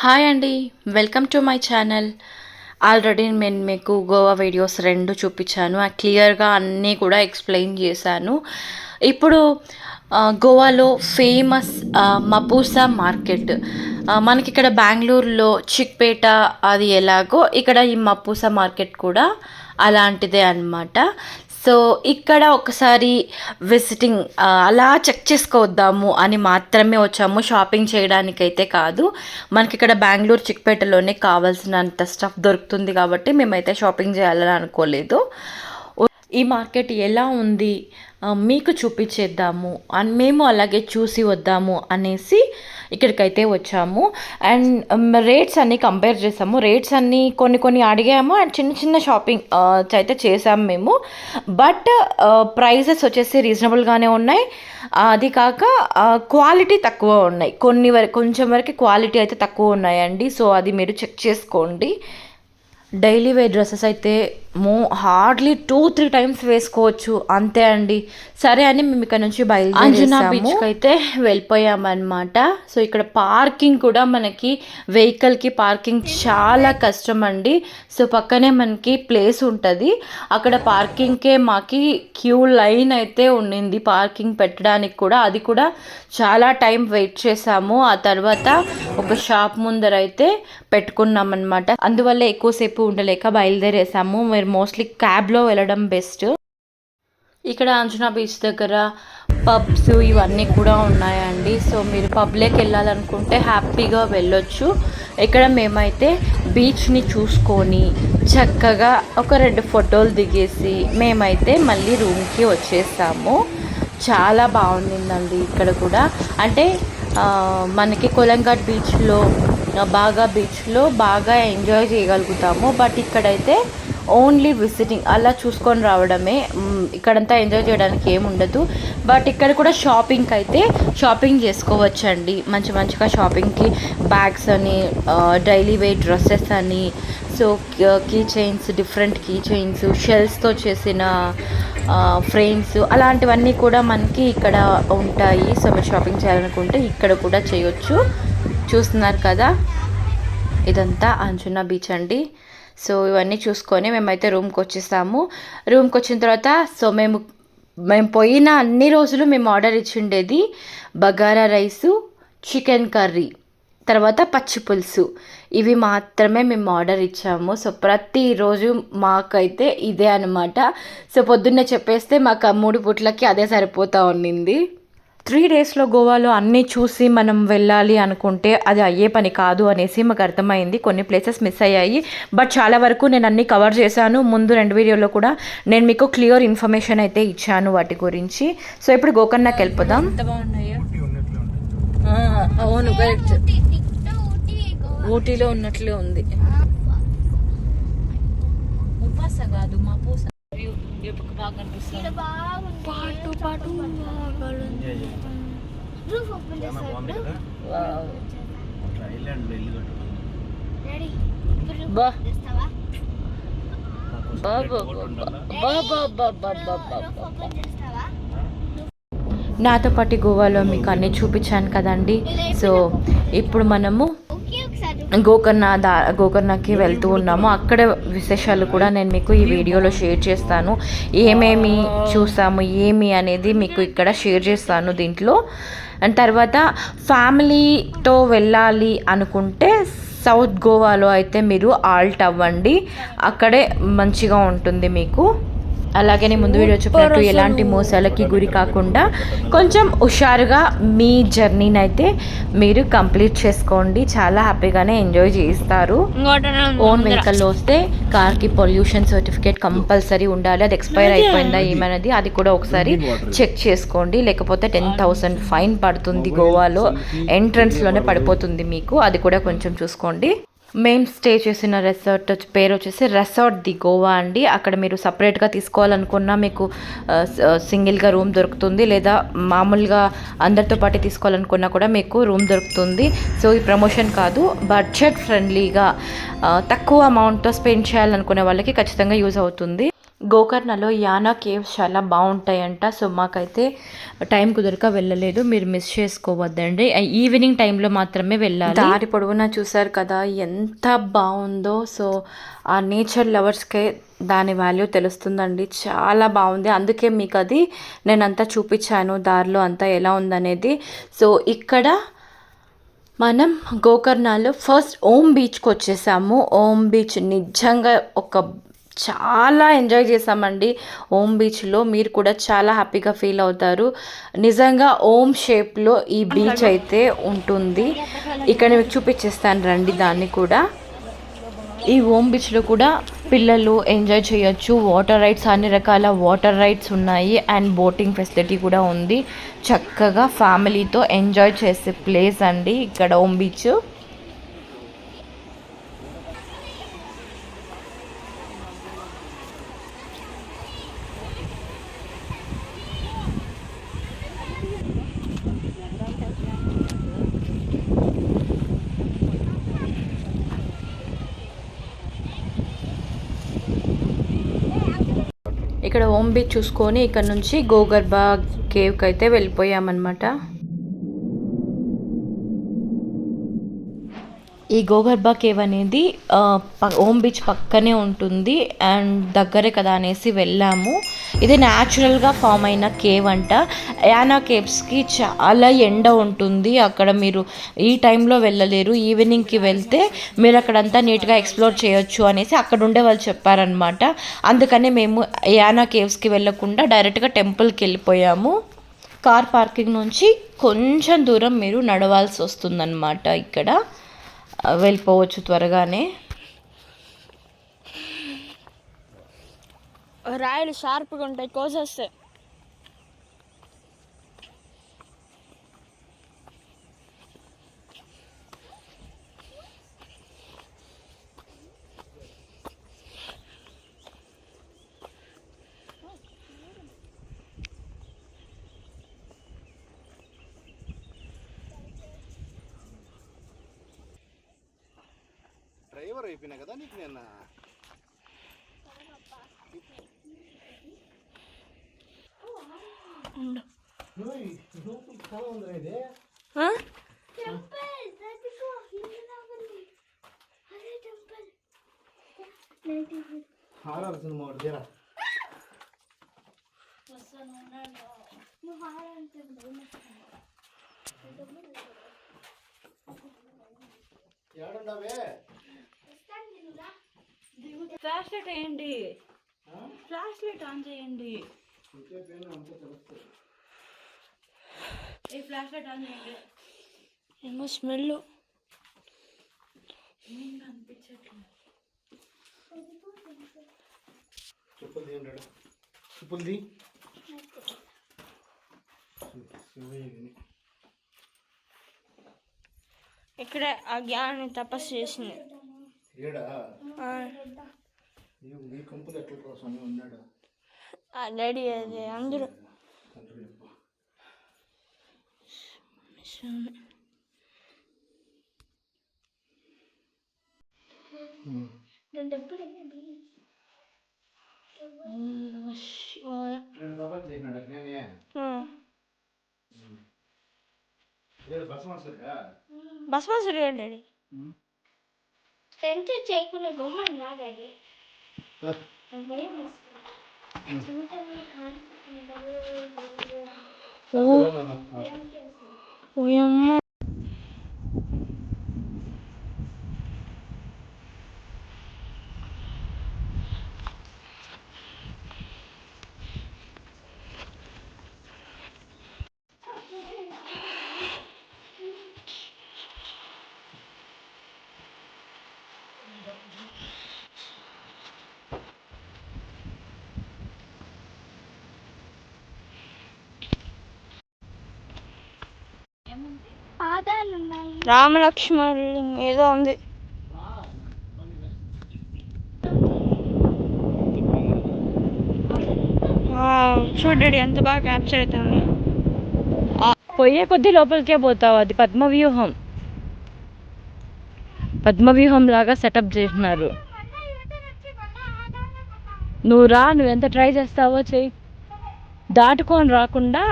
Hi అండి, welcome to my channel. Already నేను మీకు గోవా వీడియోస్ రెండు చూపించాను, క్లియర్గా అన్నీ కూడా ఎక్స్ప్లెయిన్ చేశాను. ఇప్పుడు గోవాలో ఫేమస్ మపూసా మార్కెట్, మనకి ఇక్కడ బెంగళూరులో చిక్పేట అది ఎలాగో ఇక్కడ ఈ మపూసా మార్కెట్ కూడా అలాంటిదే అన్నమాట. సో ఇక్కడ ఒకసారి విజిటింగ్ అలా చెక్ చేసుకోవద్దాము అని మాత్రమే వచ్చాము, షాపింగ్ చేయడానికైతే కాదు. మనకి ఇక్కడ బెంగళూరు చిక్పేటలోనే కావాల్సినంత స్టఫ్ దొరుకుతుంది కాబట్టి మేమైతే షాపింగ్ చేయాలని అనుకోలేదు. ఈ మార్కెట్ ఎలా ఉంది మీకు చూపించేద్దాము అని మేము అలాగే చూసి వద్దాము అనేసి ఇక్కడికైతే వచ్చాము. అండ్ రేట్స్ అన్నీ కంపేర్ చేసాము, రేట్స్ అన్నీ కొన్ని అడిగాము అండ్ చిన్న చిన్న షాపింగ్ అయితే చేసాము మేము. బట్ ప్రైజెస్ వచ్చేసి రీజనబుల్గానే ఉన్నాయి. అది కాక క్వాలిటీ తక్కువ ఉన్నాయి, కొంచెం వరకు క్వాలిటీ అయితే తక్కువ ఉన్నాయండి. సో అది మీరు చెక్ చేసుకోండి. డైలీ వేర్ డ్రెస్సెస్ అయితే హార్డ్లీ 2-3 టైమ్స్ వేసుకోవచ్చు అంతే అండి. సరే అని మేము ఇక్కడ నుంచి అంజనా బీచ్కి అయితే వెళ్ళిపోయామన్నమాట. సో ఇక్కడ పార్కింగ్ కూడా మనకి వెహికల్కి పార్కింగ్ చాలా కష్టం అండి. సో పక్కనే మనకి ప్లేస్ ఉంటుంది, అక్కడ పార్కింగ్కే మాకి క్యూ లైన్ అయితే ఉండింది పార్కింగ్ పెట్టడానికి కూడా. అది కూడా చాలా టైం వెయిట్ చేసాము. ఆ తర్వాత ఒక షాప్ ముందర అయితే పెట్టుకున్నాం అనమాట. అందువల్ల ఎక్కువసేపు ఉండలేక బయలుదేరేసాము. మీరు మోస్ట్లీ క్యాబ్లో వెళ్ళడం బెస్ట్. ఇక్కడ అంజనా బీచ్ దగ్గర పబ్స్ ఇవన్నీ కూడా ఉన్నాయండి. సో మీరు పబ్లోకి వెళ్ళాలనుకుంటే హ్యాపీగా వెళ్ళొచ్చు. ఇక్కడ మేమైతే బీచ్ని చూసుకొని చక్కగా ఒక 2 ఫోటోలు దిగేసి మేమైతే మళ్ళీ రూమ్కి వచ్చేసాము. చాలా బాగుండిందండి ఇక్కడ కూడా. అంటే మనకి కొలంఘాట్ బీచ్లో బాగా ఎంజాయ్ చేయగలుగుతాము. బట్ ఇక్కడైతే ఓన్లీ విజిటింగ్ అలా చూసుకొని రావడమే, ఇక్కడంతా ఎంజాయ్ చేయడానికి ఏముండదు. బట్ ఇక్కడ కూడా షాపింగ్ చేసుకోవచ్చండి. మంచిగా షాపింగ్కి బ్యాగ్స్ అని, డైలీ వేర్ డ్రెస్సెస్ అని, so key chains, different key chains, షెల్స్తో చేసిన ఫ్రేమ్స్ అలాంటివన్నీ కూడా మనకి ఇక్కడ ఉంటాయి. సో మీరు షాపింగ్ చేయాలనుకుంటే ఇక్కడ కూడా చేయొచ్చు. చూస్తున్నారు కదా, ఇదంతా అంజనా బీచ్ అండి. సో ఇవన్నీ చూసుకొని మేమైతే రూమ్కి వచ్చేసాము. రూమ్కి వచ్చిన తర్వాత సో మేము పోయిన అన్ని రోజులు మేము ఆర్డర్ ఇచ్చిండేది బగారా రైసు, చికెన్ కర్రీ, తర్వాత పచ్చి పులుసు, ఇవి మాత్రమే మేము ఆర్డర్ ఇచ్చాము. సో ప్రతిరోజు మాకైతే ఇదే అనమాట. సో పొద్దున్నే చెప్పేస్తే మాకు 3 పూట్లకి అదే సరిపోతూ ఉండింది. 3 డేస్లో గోవాలో అన్నీ చూసి మనం వెళ్ళాలి అనుకుంటే అది అయ్యే పని కాదు అనేసి మాకు అర్థమైంది. కొన్ని ప్లేసెస్ మిస్ అయ్యాయి, బట్ చాలా వరకు నేను అన్నీ కవర్ చేశాను. ముందు 2 వీడియోలో కూడా నేను మీకు క్లియర్ ఇన్ఫర్మేషన్ అయితే ఇచ్చాను వాటి గురించి. సో ఇప్పుడు గోకర్ణకి వెళ్ళిపోదాం. అవును, కరెక్ట్, ఊటీలో ఉన్నట్లే ఉంది. కాదు మా పూస బాగా కనిపిస్తుంది. పాటు నాతో పాటు గోవాలో మీకు అన్నీ చూపించాను కదండి. సో ఇప్పుడు మనము గోకర్ణకి వెళ్తూ ఉన్నాము. అక్కడ విశేషాలు కూడా నేను మీకు ఈ వీడియోలో షేర్ చేస్తాను. ఏమేమి చూసాము ఏమి అనేది మీకు ఇక్కడ షేర్ చేస్తాను దీంట్లో. అండ్ తర్వాత ఫ్యామిలీతో వెళ్ళాలి అనుకుంటే సౌత్ గోవాలో అయితే మీరు ఆల్ట్ అవ్వండి, అక్కడే మంచిగా ఉంటుంది మీకు. అలాగే నేను ముందు వీడియో చెప్పినట్టు ఎలాంటి మోసాలకి గురి కాకుండా కొంచెం హుషారుగా మీ జర్నీని అయితే మీరు కంప్లీట్ చేసుకోండి. చాలా హ్యాపీగానే ఎంజాయ్ చేస్తారు. ఓన్ వెహికల్లో వస్తే కార్కి పొల్యూషన్ సర్టిఫికేట్ కంపల్సరీ ఉండాలి. అది ఎక్స్పైర్ అయిపోయిందా ఏమన్నది అది కూడా ఒకసారి చెక్ చేసుకోండి, లేకపోతే 10,000 ఫైన్ పడుతుంది. గోవాలో ఎంట్రన్స్లోనే పడిపోతుంది మీకు, అది కూడా కొంచెం చూసుకోండి. మేము స్టే చేసిన రెసార్ట్ పేరు వచ్చేసి రెసార్ట్ ది గోవా అండి. అక్కడ మీరు సపరేట్గా తీసుకోవాలనుకున్నా మీకు సింగిల్గా రూమ్ దొరుకుతుంది, లేదా మామూలుగా అందరితో పాటు తీసుకోవాలనుకున్నా కూడా మీకు రూమ్ దొరుకుతుంది. సో ఈ ప్రమోషన్ కాదు, బడ్జెట్ ఫ్రెండ్లీగా తక్కువ అమౌంట్తో స్పెండ్ చేయాలనుకునే వాళ్ళకి ఖచ్చితంగా యూజ్ అవుతుంది. గోకర్ణలో యానా కేవ్స్ చాలా బాగుంటాయంట. సో మాకైతే టైం కుదరక వెళ్ళలేదు, మీరు మిస్ చేసుకోవద్దండి. ఈవినింగ్ టైంలో మాత్రమే వెళ్ళాలి. దారి పొడవునా చూసారు కదా ఎంత బాగుందో. సో ఆ నేచర్ లవర్స్కే దాని వాల్యూ తెలుస్తుందండి, చాలా బాగుంది. అందుకే మీకు అది నేనంతా చూపించాను దారిలో అంతా ఎలా ఉందనేది. సో ఇక్కడ మనం గోకర్ణలో ఫస్ట్ ఓం బీచ్కి వచ్చేసాము. ఓం బీచ్ నిజంగా చాలా ఎంజాయ్ చేసామండి. ఓం బీచ్లో మీరు కూడా చాలా హ్యాపీగా ఫీల్ అవుతారు. నిజంగా ఓం షేప్లో ఈ బీచ్ అయితే ఉంటుంది. ఇక్కడ మీకు చూపించేస్తాను రండి దాన్ని కూడా. ఈ ఓం బీచ్లో కూడా పిల్లలు ఎంజాయ్ చేయొచ్చు. వాటర్ రైడ్స్, అన్ని రకాల వాటర్ రైడ్స్ ఉన్నాయి అండ్ బోటింగ్ ఫెసిలిటీ కూడా ఉంది. చక్కగా ఫ్యామిలీతో ఎంజాయ్ చేసే ప్లేస్ అండి ఇక్కడ ఓం బీచ్. ఇక్కడ ఓం బీచ్ చూసుకొని ఇక్కడ నుంచి గోగర్భ కేవ్కి అయితే వెళ్ళిపోయామన్నమాట. ఈ గోగర్భ కేవ్ అనేది ఓం బీచ్ పక్కనే ఉంటుంది అండ్ దగ్గరే కదా అనేసి వెళ్ళాము. ఇది న్యాచురల్గా ఫామ్ అయిన కేవ్ అంట. యానా కేవ్స్కి చాలా ఎండ ఉంటుంది, అక్కడ మీరు ఈ టైంలో వెళ్ళలేరు. ఈవినింగ్కి వెళ్తే మీరు అక్కడంతా నీట్గా ఎక్స్ప్లోర్ చేయొచ్చు అనేసి అక్కడ ఉండే వాళ్ళు చెప్పారనమాట. అందుకనే మేము యానా కేవ్స్కి వెళ్ళకుండా డైరెక్ట్గా టెంపుల్కి వెళ్ళిపోయాము. కార్ పార్కింగ్ నుంచి కొంచెం దూరం మీరు నడవాల్సి వస్తుందన్నమాట. ఇక్కడ వెళ్ళిపోవచ్చు త్వరగానే. రాయలు షార్ప్గా ఉంటాయి, కోసేస్తే. డ్రైవర్ అయిపోయినా కదా నీకు నేను. హారర్ సినిమా ఒకటిరా. ఏడుండవే? ఫ్లాష్ లైట్ వేయండి, ఫ్లాష్ లైట్ ఆన్ చేయండి. ఈ ఫ్లాష్ లైట్ ఆన్ చేయండి. ఏమో స్మెల్ అనిపించట్లేదు. చెప్పులు ఉంటాడు, చెప్పులు ఇక్కడే ఆ జ్ఞానాన్ని తపస్సు చేసింది. డాడీ అది అందరూ బస్ బస్ డాడీ సెంటర్ చేయకుండా గవర్నమెంట్ నా డాడీ ఓయమ్మ. రామలక్ష్మణులు ఏదో ఉంది. చూడండి ఎంత బాగా క్యాప్చర్ అవుతుంది. పోయే కొద్దీ లోపలికే పోతావు. అది పద్మవ్యూహం, పద్మవ్యూహం లాగా సెటప్ చేసినారు. నువ్వు రా, నువ్వు ఎంత ట్రై చేస్తావో చెయ్యి. దాటుకొని రాకుండా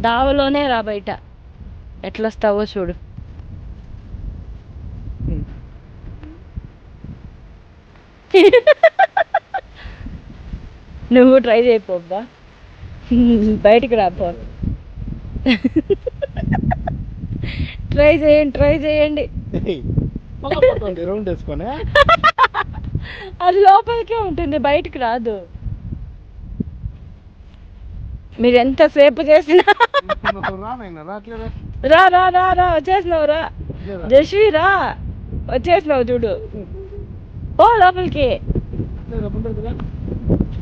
దావలోనే రా బయట. ఎట్లా వస్తావో చూడు. నువ్వు ట్రై చేయపోబ్బా, బయటికి రాపో. ట్రై చేయండి. రౌండ్ వేసుకొని అది లోపలికే ఉంటుంది, బయటికి రాదు. మీరు ఎంతసేపు చేసినా. రాట్లేదా? రా రా రా రా, వచ్చేసినావు రా జశ్వి, రా వచ్చేసినావు చూడు. ఓ లోపలికి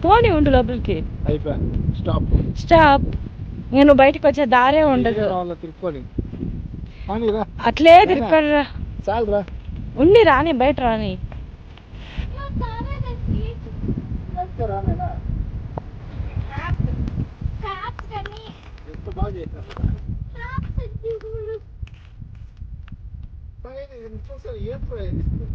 పోనీ, ఉండు లోపలికి. అయిపోయా, స్టాప్. స్టాప్. నేను బయటకు వచ్చే దారే ఉండదు. తిరుక్కోని అట్లే తిరుక్కోరా. చాలురా, ఉండి రాని, బయట రాని. ఎంత బాగా చేశారు. ఏం ప్రయోగిస్తుంది?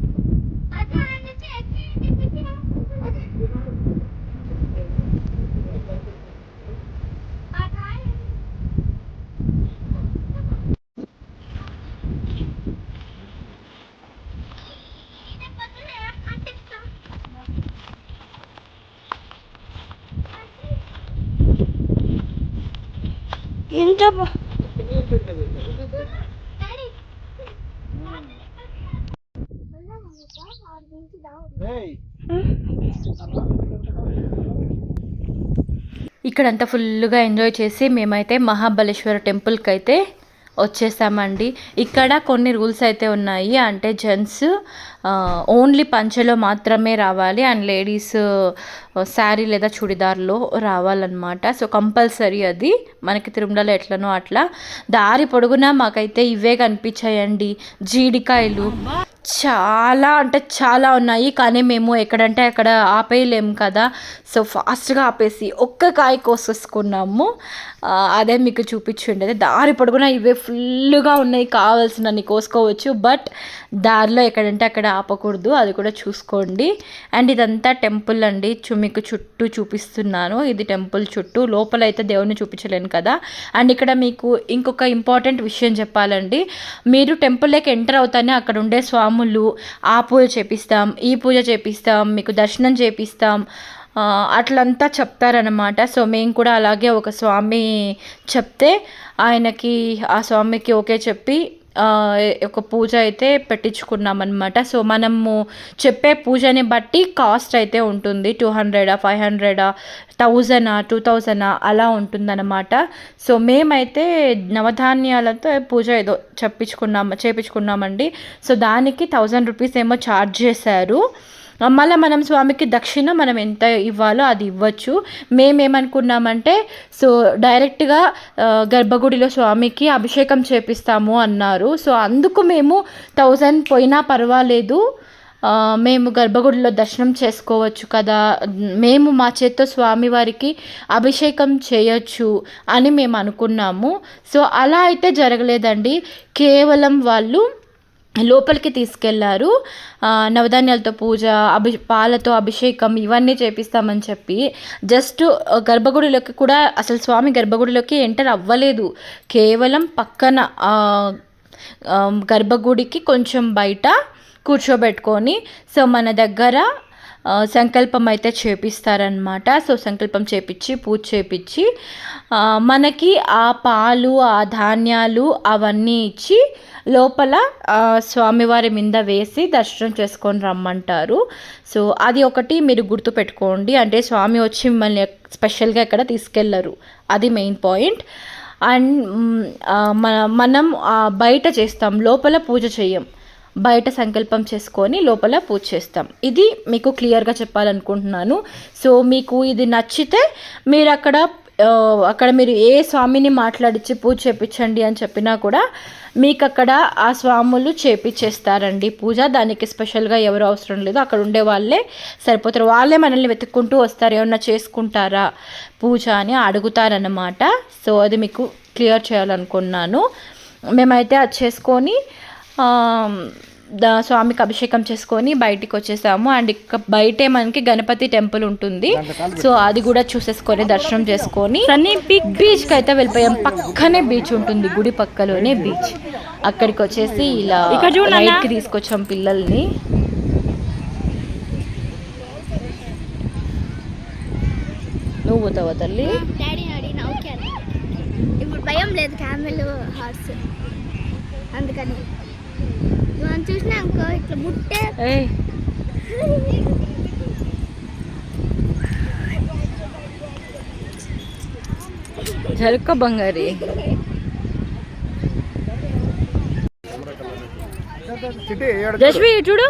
ఎంత ఇక్కడంతా ఫుల్గా ఎంజాయ్ చేసి మేమైతే మహాబలేశ్వర టెంపుల్కి అయితే వచ్చేసామండి. ఇక్కడ కొన్ని రూల్స్ అయితే ఉన్నాయి. అంటే జెంట్స్ ఓన్లీ పంచెలో మాత్రమే రావాలి, అండ్ లేడీస్ శారీ లేదా చుడిదార్లో రావాలన్నమాట. సో కంపల్సరీ అది మనకి తిరుమలలో ఎట్లనో అట్లా. దారి పొడుగునా మాకైతే ఇవే కనిపించాయండి, జీడికాయలు చాలా అంటే చాలా ఉన్నాయి. కానీ మేము ఎక్కడంటే అక్కడ ఆపేయలేము కదా, సో ఫాస్ట్గా ఆపేసి ఒక్క కాయ కోసేసుకున్నాము. అదే మీకు చూపించుండేది. దారి పొడుగునా ఇవే ఫుల్గా ఉన్నాయి, కావాల్సినన్ని కోసుకోవచ్చు. బట్ దారిలో ఎక్కడంటే అక్కడ ఆపకూడదు, అది కూడా చూసుకోండి. అండ్ ఇదంతా టెంపుల్ అండి, మీకు చుట్టూ చూపిస్తున్నాను. ఇది టెంపుల్ చుట్టూ, లోపల అయితే దేవుని చూపించలేను కదా. అండ్ ఇక్కడ మీకు ఇంకొక ఇంపార్టెంట్ విషయం చెప్పాలండి. మీరు టెంపుల్లోకి ఎంటర్ అవుతానే అక్కడ ఉండే స్వాములు ఆ పూజ చేపిస్తాం, ఈ పూజ చేపిస్తాం, మీకు దర్శనం చేపిస్తాం అట్లంతా చెప్తారనమాట. సో మేము కూడా అలాగే ఒక స్వామి చెప్తే ఆయనకి, ఆ స్వామికి ఓకే చెప్పి ఒక పూజ అయితే పెట్టించుకున్నాం అనమాట. సో మనము చెప్పే పూజని బట్టి కాస్ట్ అయితే ఉంటుంది, 200, 500, 1000, 2000 అలా ఉంటుందన్నమాట. సో మేమైతే నవధాన్యాలతో పూజ ఏదో చేపించుకున్నామండి. సో దానికి 1000 రూపీస్ ఏమో ఛార్జ్ చేశారు. మళ్ళీ మనం స్వామికి దక్షిణ మనం ఎంత ఇవ్వాలో అది ఇవ్వచ్చు. మేమేమనుకున్నామంటే, సో డైరెక్ట్గా గర్భగుడిలో స్వామికి అభిషేకం చేపిస్తాము అన్నారు. సో అందుకు మేము 1000 పోయినా పర్వాలేదు, మేము గర్భగుడిలో దర్శనం చేసుకోవచ్చు కదా, మేము మా చేత్తో స్వామివారికి అభిషేకం చేయొచ్చు అని మేము అనుకున్నాము. సో అలా అయితే జరగలేదండి. కేవలం వాళ్ళు లోపలికి తీసుకెళ్లారు. నవధాన్యాలతో పూజ, పాలతో అభిషేకం ఇవన్నీ చేపిస్తామని చెప్పి జస్ట్ గర్భగుడిలోకి కూడా, అసలు స్వామి గర్భగుడిలోకి ఎంటర్ అవ్వలేదు. కేవలం పక్కన గర్భగుడికి కొంచెం బయట కూర్చోబెట్టుకొని, సో మన దగ్గర సంకల్పం అయితే చేపిస్తారనమాట. సో సంకల్పం చేపించి పూజ చేపించి మనకి ఆ పాలు, ఆ ధాన్యాలు అవన్నీ ఇచ్చి లోపల స్వామివారి మీద వేసి దర్శనం చేసుకొని రమ్మంటారు. సో అది ఒకటి మీరు గుర్తుపెట్టుకోండి. అంటే స్వామి వచ్చి మిమ్మల్ని స్పెషల్గా ఎక్కడ తీసుకెళ్ళరు, అది మెయిన్ పాయింట్. అండ్ మనం బయట చేస్తాం, లోపల పూజ చేయం. బయట సంకల్పం చేసుకొని లోపల పూజ చేస్తాం. ఇది మీకు క్లియర్గా చెప్పాలనుకుంటున్నాను. సో మీకు ఇది నచ్చితే మీరు అక్కడ మీరు ఏ స్వామిని మాట్లాడించి పూజ చేపించండి అని చెప్పినా కూడా మీకు అక్కడ ఆ స్వాములు చేపించేస్తారండి పూజ. దానికి స్పెషల్గా ఎవరు అవసరం లేదు, అక్కడ ఉండే వాళ్ళే సరిపోతారు. వాళ్ళే మనల్ని వెతుక్కుంటూ వస్తారు, ఏమన్నా చేసుకుంటారా పూజ అని అడుగుతారన్నమాట. సో అది మీకు క్లియర్ చేయాలనుకున్నాను. మేమైతే అది చేసుకొని స్వామికి అభిషేకం చేసుకొని బయటికి వచ్చేసాము. అండ్ ఇక బయటే మనకి గణపతి టెంపుల్ ఉంటుంది, సో అది కూడా చూసేసుకొని దర్శనం చేసుకొని బీచ్కి అయితే వెళ్ళిపోయాం. పక్కనే బీచ్ ఉంటుంది, గుడి పక్కలోనే బీచ్. అక్కడికి వచ్చేసి ఇలా రైడ్కి తీసుకొచ్చాం పిల్లల్ని. నువ్వు పోతావా తల్లి? ఇప్పుడు భయం లేదు, క్యామెల్ హార్స్, అందుకని మనం చూసినాక ఇట్లా ముట్టే జరుక బంగారి. జస్వి చూడు,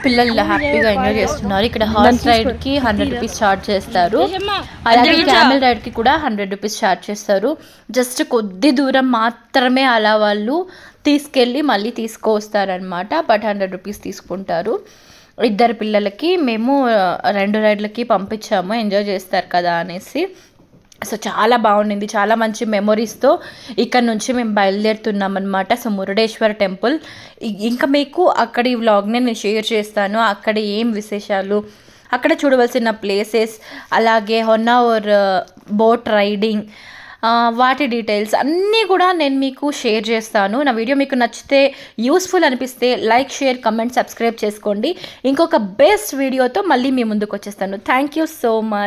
పిల్లలు ఇలా హ్యాపీగా ఎంజాయ్ చేస్తున్నారు. ఇక్కడ హార్స్ రైడ్ కి 100 రూపీస్ ఛార్జ్ చేస్తారు, అలాగే క్యామెల్ రైడ్ కి కూడా 100 రూపీస్ ఛార్జ్ చేస్తారు. జస్ట్ కొద్ది దూరం మాత్రమే అలా వాళ్ళు తీసుకెళ్ళి మళ్ళీ తీసుకొస్తారనమాట. బట్ 100 రూపీస్ తీసుకుంటారు. ఇద్దరు పిల్లలకి మేము 2 రైడ్లకి పంపించాము, ఎంజాయ్ చేస్తారు కదా అనేసి. సో చాలా బాగుండింది, చాలా మంచి మెమొరీస్తో ఇక్కడ నుంచి మేము బయలుదేరుతున్నాం అనమాట. So Murudeshwar temple. ఇంకా మీకు అక్కడి వ్లాగ్ని నేను షేర్ చేస్తాను, అక్కడ ఏం విశేషాలు, అక్కడ చూడవలసిన ప్లేసెస్, అలాగే హొన్నావర్ బోట్ రైడింగ్, వాటి డీటెయిల్స్ అన్నీ కూడా నేను మీకు షేర్ చేస్తాను. నా వీడియో మీకు నచ్చితే, యూస్ఫుల్ అనిపిస్తే లైక్, షేర్, కమెంట్, సబ్స్క్రైబ్ చేసుకోండి. ఇంకొక బెస్ట్ వీడియోతో మళ్ళీ మీ ముందుకు వచ్చేస్తాను. Thank you so much.